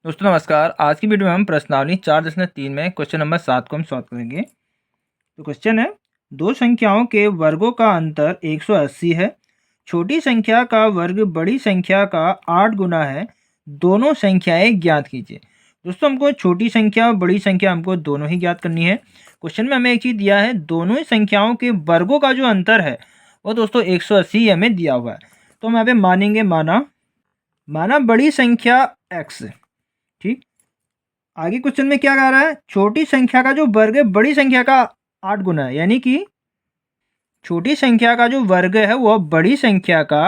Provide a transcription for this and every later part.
दोस्तों नमस्कार। आज की वीडियो में हम प्रश्नावली 4.3 में क्वेश्चन नंबर 7 को हम सॉल्व करेंगे। तो क्वेश्चन है, दो संख्याओं के वर्गों का अंतर 180 है। छोटी संख्या का वर्ग बड़ी संख्या का 8 गुना है। दोनों संख्याएं ज्ञात कीजिए। दोस्तों हमको छोटी संख्या और बड़ी संख्या हमको दोनों ही ज्ञात करनी है। क्वेश्चन में हमें एक चीज़ दिया है, दोनों ही संख्याओं के वर्गों का जो अंतर है वो दोस्तों 180 हमें दिया हुआ है। तो हम यहाँ पे मानेंगे माना बड़ी संख्या x। ठीक, आगे क्वेश्चन में क्या कह रहा है, छोटी संख्या का जो वर्ग है बड़ी संख्या का 8 गुना है, यानी कि छोटी संख्या का जो वर्ग है वह बड़ी संख्या का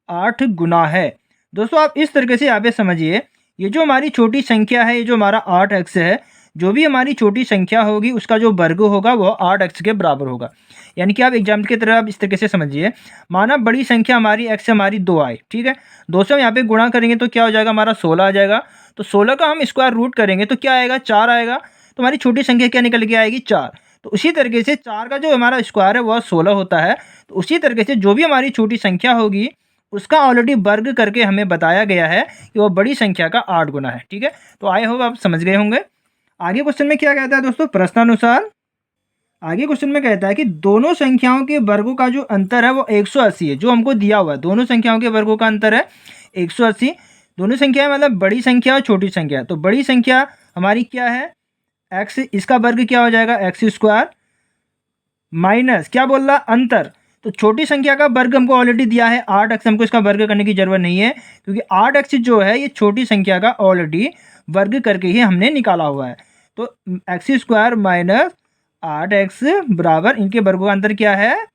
8 गुना है। दोस्तों आप इस तरीके से यहाँ पे समझिए, ये जो हमारी छोटी संख्या है, ये जो हमारा 8x है, जो भी हमारी छोटी संख्या होगी उसका जो वर्ग होगा वो 8x के बराबर होगा। यानी कि आप एग्जाम्पल की तरह आप इस तरीके से समझिए, माना बड़ी संख्या हमारी x हमारी 2 आई, ठीक है, 2 से हम यहाँ पे गुणा करेंगे तो क्या हो जाएगा, हमारा 16 आ जाएगा। तो 16 का हम स्क्वायर रूट करेंगे तो क्या आएगा, 4 आएगा। तो हमारी छोटी संख्या क्या निकल के आएगी, 4। तो उसी तरीके से 4 का जो हमारा स्क्वायर है वह 16 होता है। तो उसी तरीके से जो भी हमारी छोटी संख्या होगी उसका ऑलरेडी वर्ग करके हमें बताया गया है कि वह बड़ी संख्या का 8 गुना है। ठीक है, तो आई होप आप समझ गए होंगे। आगे क्वेश्चन में क्या कहता है दोस्तों, प्रश्नानुसार आगे क्वेश्चन में कहता है कि दोनों संख्याओं के वर्गों का जो अंतर है वो 180 है, जो हमको दिया हुआ है। दोनों संख्याओं के वर्गों का अंतर है 180। दोनों संख्याएं मतलब बड़ी संख्या और छोटी संख्या। तो बड़ी संख्या हमारी क्या है, x, इसका वर्ग क्या हो जाएगा, एक्स स्क्वायर माइनस क्या बोल रहा, अंतर। तो छोटी संख्या का वर्ग हमको ऑलरेडी दिया है 8x, हमको इसका वर्ग करने की जरूरत नहीं है क्योंकि 8x जो है ये छोटी संख्या का ऑलरेडी वर्ग करके ही हमने निकाला हुआ है। तो एक्स स्क्वायर माइनस 8x बराबर इनके वर्गों का अंतर क्या है,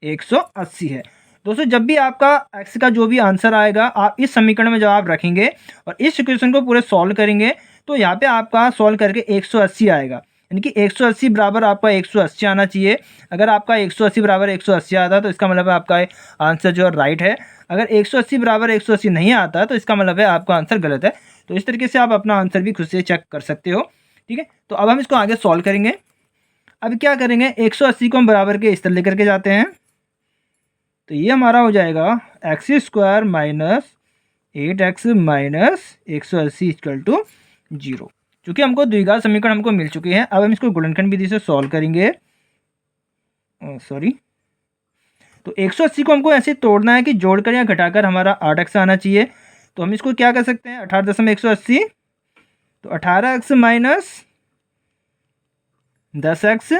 180 है। दोस्तों जब भी आपका x का जो भी आंसर आएगा आप इस समीकरण में जवाब रखेंगे और इस इक्वेशन को पूरे सॉल्व करेंगे तो यहाँ पे आपका सॉल्व करके 180 आएगा। यानी कि 180 बराबर आपका 180 आना चाहिए। अगर आपका 180 बराबर 180 आता तो इसका मतलब है आपका आंसर जो है राइट है। अगर 180 बराबर 180 नहीं आता तो इसका मतलब है आपका आंसर गलत है। तो इस तरीके से आप अपना आंसर भी खुद से चेक कर सकते हो। ठीक है, तो अब हम इसको आगे सॉल्व करेंगे। अब क्या करेंगे, 180 को हम बराबर के इस तरह लेकर के जाते हैं। तो ये हमारा हो जाएगा x square minus 8x minus 180 equal to 0। चूँकि हमको द्विघात समीकरण हमको मिल चुके हैं, अब हम इसको गुणनखंड विधि से सॉल्व करेंगे। तो 180 को हमको ऐसे तोड़ना है कि जोड़कर या घटाकर हमारा 8x आना चाहिए। तो हम इसको क्या कर सकते हैं, 18.180, तो 18x minus 10x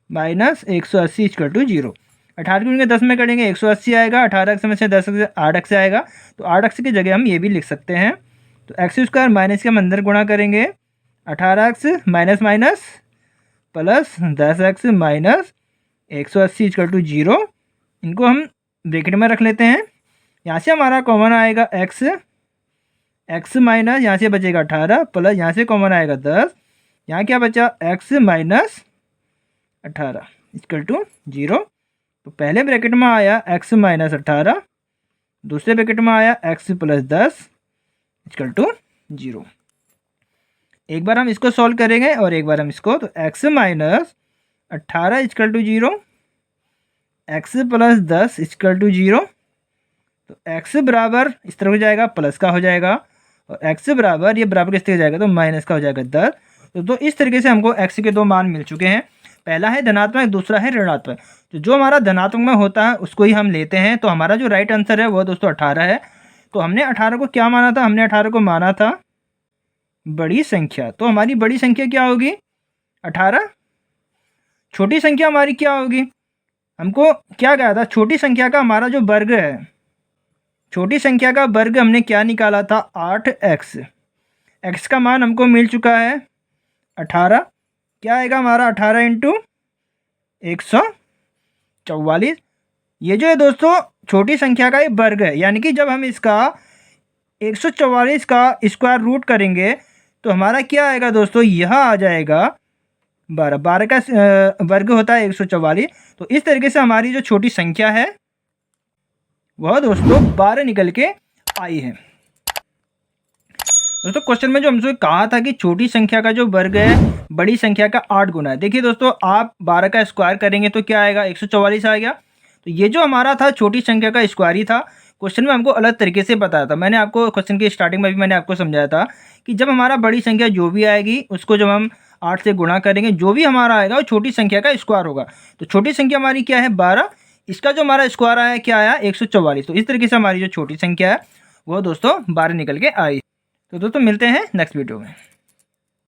minus 180 equal to 0। 18 को 10 में करेंगे 180 आएगा, 18x में से 10 8x आएगा। तो 8x की जगह हम ये भी लिख सकते हैं। तो एक्स स्क्वायर माइनस के हम अंदर गुणा करेंगे, 18x minus minus plus 10x minus 180 equal to 0। इनको हम ब्रैकेट में रख लेते हैं। यहाँ से हमारा कॉमन आएगा x माइनस यहाँ से बचेगा 18 प्लस यहाँ से कॉमन आएगा 10। यहाँ क्या बचा, x माइनस 18 इक्वल टू 0। तो पहले ब्रैकेट में आया x माइनस 18, दूसरे ब्रैकेट में आया x प्लस 10 इक्वल टू 0। एक बार हम इसको सॉल्व करेंगे और एक बार हम इसको, तो x minus 18 equal to 0, x plus 10 equal to 0। तो x बराबर इस तरह हो जाएगा, प्लस का हो जाएगा, और x बराबर ये बराबर किस तरह हो जाएगा, तो माइनस का हो जाएगा 10। तो इस तरीके से हमको x के दो मान मिल चुके हैं। पहला है धनात्मक, दूसरा है ऋणात्मक। तो जो हमारा धनात्मक में होता है उसको ही हम लेते हैं। तो हमारा जो राइट आंसर है वो दोस्तों 18 है। तो हमने 18 को क्या माना था, हमने 18 को माना था बड़ी संख्या। तो हमारी बड़ी संख्या क्या होगी, 18। छोटी संख्या हमारी क्या होगी, हमको क्या कहा था, छोटी संख्या का हमारा जो वर्ग है, छोटी संख्या का वर्ग हमने क्या निकाला था, 8x। x का मान हमको मिल चुका है 18। क्या आएगा हमारा, 18 इंटू 144। ये जो है दोस्तों छोटी संख्या का ये वर्ग है। यानी कि जब हम इसका 144 का स्क्वायर रूट करेंगे तो हमारा क्या आएगा दोस्तों, यह आ जाएगा 12। 12 का वर्ग होता है 144। तो इस तरीके से हमारी जो छोटी संख्या है वह दोस्तों 12 निकल के आई है। दोस्तों क्वेश्चन में जो हमसे कहा था कि छोटी संख्या का जो वर्ग है बड़ी संख्या का 8 गुना है। देखिए दोस्तों, आप 12 का स्क्वायर करेंगे तो क्या आएगा, 144 आएगा। तो ये जो हमारा था छोटी संख्या का स्क्वायर ही था, क्वेश्चन में हमको अलग तरीके से बताया था। मैंने आपको क्वेश्चन की स्टार्टिंग में भी मैंने आपको समझाया था कि जब हमारा बड़ी संख्या जो भी आएगी उसको जब हम 8 से गुणा करेंगे, जो भी हमारा आएगा वो छोटी संख्या का स्क्वायर होगा। तो छोटी संख्या हमारी क्या है 12, इसका जो हमारा स्क्वायर आया क्या आया 144। तो इस तरीके से हमारी जो छोटी संख्या है वो दोस्तों 12 निकल के आई। तो दोस्तों मिलते हैं नेक्स्ट वीडियो में।